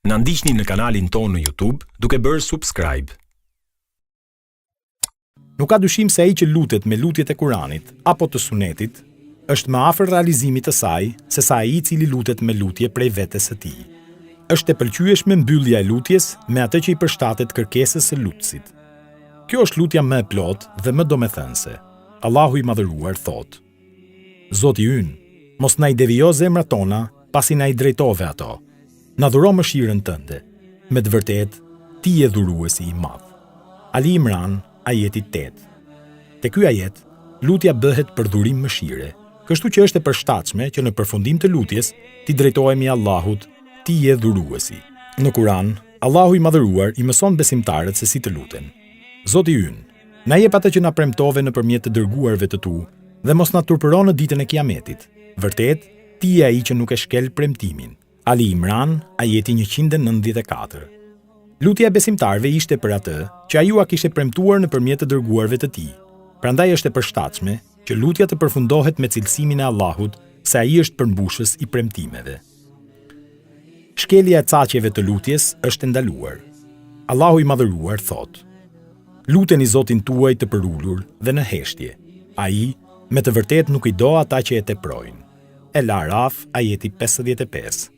Na ndiqni në kanalin tonë në YouTube duke bërë subscribe. Nuk ka dyshim se ai që lutet me lutjet e Kuranit apo të Sunetit është më afër realizimit të saj se sa ai i cili lutet me lutje prej vetes së tij. Është e pëlqyeshme mbyllja e lutjes me atë që i përshtatet kërkesës së lutësit. Kjo është lutja më e plotë dhe më domethënëse. Allahu i Madhëruar thotë: Zoti ynë, mos na i devijo zemrat tona pasi na i drejtove ato. Na dhuro mëshirën tënde. Me të vërtetë, ti je dhuruesi i madh. Ali Imran, ajeti 8. Te ky ajet, lutja bëhet për dhurim mëshire, kështu që është e përshtatshme që në përfundim të lutjes ti drejtohemi Allahut, ti je dhuruesi. Në Kur'an, Allahu i Madhëruar i mëson besimtarët se si të luten. Zoti ynë, na jep atë që na premtove nëpërmjet të dërguarve të tu dhe mos na turpëro në ditën e Kiametit. Vërtet, ti je ai që nuk e shkel premtimin. Ali Imran, ajeti 194. Lutja e besimtarve ishte për atë që ai ua kishte premtuar nëpërmjet të dërguarve të tij. Prandaj është e përshtatshme që lutja të përfundohet me cilësimin e Allahut, se ai është përmbushës i premtimeve. Shkelja e caqjeve të lutjes është ndaluar. Allahu i Madhëruar thotë: Luteni Zotin tuaj të përulur dhe në heshtje. Ai me të vërtetë nuk i do ata që e teprojnë. El Araf, ajeti 55.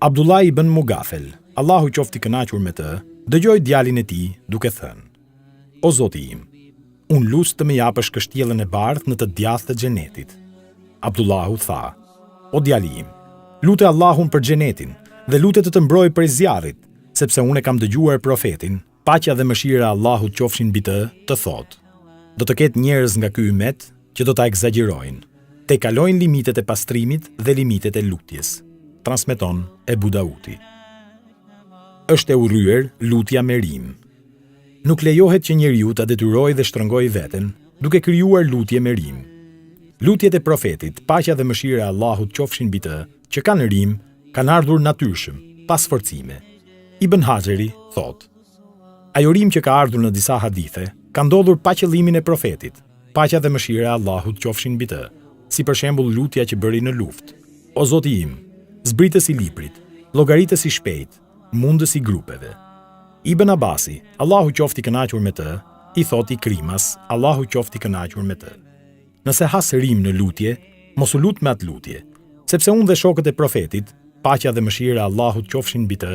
Abdullah ibn Mugafel, Allahu qofti kënaqur me të, dëgjoi djalin e tij duke thënë: O Zoti im, unë lus të më japësh kështjellën e bardhë në të djathtë të xhenetit. Abdullahu tha: O djali im, lute Allahun për xhenetin dhe lute të mbrojë prej zjarrit, sepse unë kam dëgjuar profetin, paqja dhe mëshira e Allahut qofshin mbi të thotë: Do të ketë njerëz nga ky ummet që do ta egzagjerojnë, te kalojnë limitet e pastrimit dhe limitet e lutjes. Transmeton Ebu Dauti. Është e urryer lutja me rim. Nuk lejohet që njeriu ta detyrojë dhe shtrëngojë veten duke krijuar lutje me rim. Lutjet e profetit, paqja dhe mëshira e Allahut qofshin mbi të, që kanë rim, kanë ardhur natyrshëm, pas forcime. Ibn Hajeri thotë: Ajo rim që ka ardhur në disa hadithe ka ndodhur pa qëllimin e profetit. Paqja dhe mëshira e Allahut qofshin mbi të, si për shembull lutja që bëri në luftë: O Zoti im, zbritës i librit, llogaritës i shpejt, mundës i grupeve. Ibn Abasi, Allahu qofti kënaqur me të, i thot Ikrimas, Allahu qofti kënaqur me të: Nëse has rim në lutje, mos u lut me atë lutje, sepse unë dhe shokët e profetit, paqja dhe mëshira e Allahut qofshin mbi të,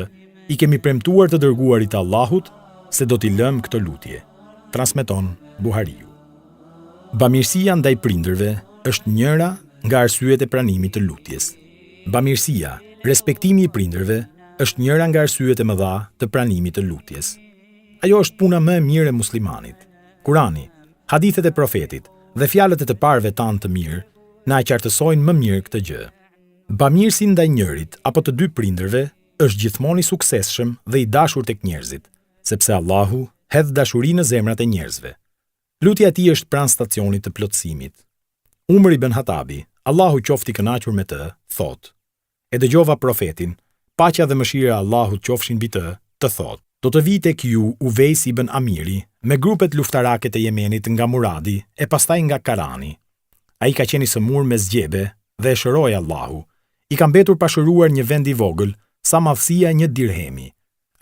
i kemi premtuar të dërguarit të Allahut se do t'i lëm këtë lutje. Transmeton Buhariu. Bamirësia ndaj prindërve është njëra nga arsyet e pranimit të lutjes. Bamirësia, respektimi i prindërve, është njëra nga arsyet e mëdha të pranimit të lutjes. Ajo është puna më e mirë e muslimanit. Kurani, hadithet e profetit dhe fjalët e të parëve tanë të mirë na e qartësojnë më mirë këtë gjë. Bamirësi ndaj njërit apo të dy prindërve është gjithmonë i suksesshëm dhe i dashur tek njerëzit, sepse Allahu hedh dashuri në zemrat e njerëzve. Lutja e tij është pranë stacionit të plotësimit. Umar ibn Hatabi, Allahu qofti kënaqur me të, thotë: E dëgjova profetin, paqja dhe mëshira e Allahut qofshin mbi të thotë: Do të vijë tek ju Uvejs ibn Amiri me grupet luftarake të Yemenit nga Muradi e pastaj nga Karani. Ai ka qenë i sëmur me zgjebe dhe e shëroi Allahu. I ka mbetur pa shëruar një vend i vogël, sa madhësia një dirhemi.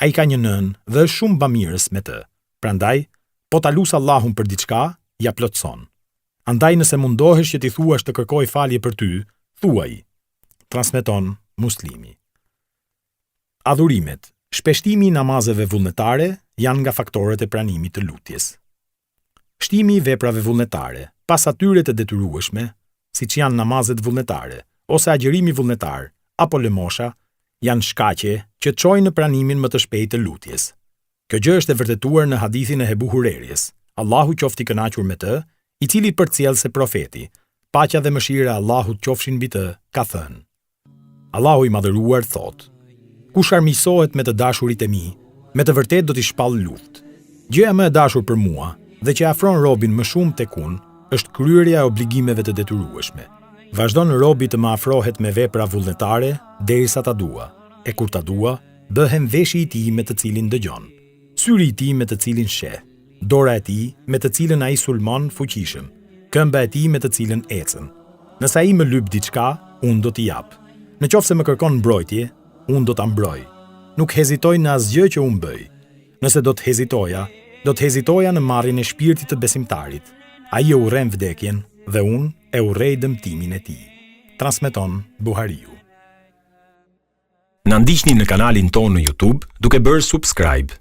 Ai ka një nënë dhe është shumë bamirës me të. Prandaj, po ta lut Allahun për diçka, ja plotson. Andaj nëse mundohesh që t'i thuash të kërkoj falje për ty, thuaj. Transmeton Muslimi. Adhurimet, shpeshtimi i namazeve vullnetare janë nga faktorët e pranimit të lutjes. Shtimi i veprave vullnetare, pas atyre të detyrueshme, siç janë namazet vullnetare ose agjërimi vullnetar apo lëmosha, janë shkaqe që çojnë në pranimin më të shpejtë të lutjes. Kjo gjë është e vërtetuar në hadithin e Ebu Hurerjes, Allahu qofti kënaqur me të, i cili përcjell se profeti, paqja dhe mëshira e Allahut qofshin mbi të, ka thënë: Allahu i Madhëruar thotë: Kush armiqësohet me të dashurit e mi, me të vërtetë do t'i shpall luftë. Gjëja më e dashur për mua dhe që afron robin më shumë tek unë është kryerja e obligimeve të detyrueshme. Vazhdon robi të më afrohet me vepra vullnetare derisa ta dua, e kur ta dua, bëhem veshi i tij me të cilin dëgjon, syri i tij me të cilin sheh, dora e tij me të cilën ai sulmon fuqishëm, këmba e tij me të cilën ecën. Nëse ai më lyp diçka, unë do t'i jap. Në qoftë se më kërkon mbrojtje, unë do ta mbroj. Nuk hezitoj në asgjë që unë bëj. Nëse do të hezitoja në marrjen e shpirtit të besimtarit. Ai e urren vdekjen dhe unë e urrej dëmtimin e tij. Transmeton Buhariu. Na ndiqni në kanalin tonë në YouTube duke bërë subscribe.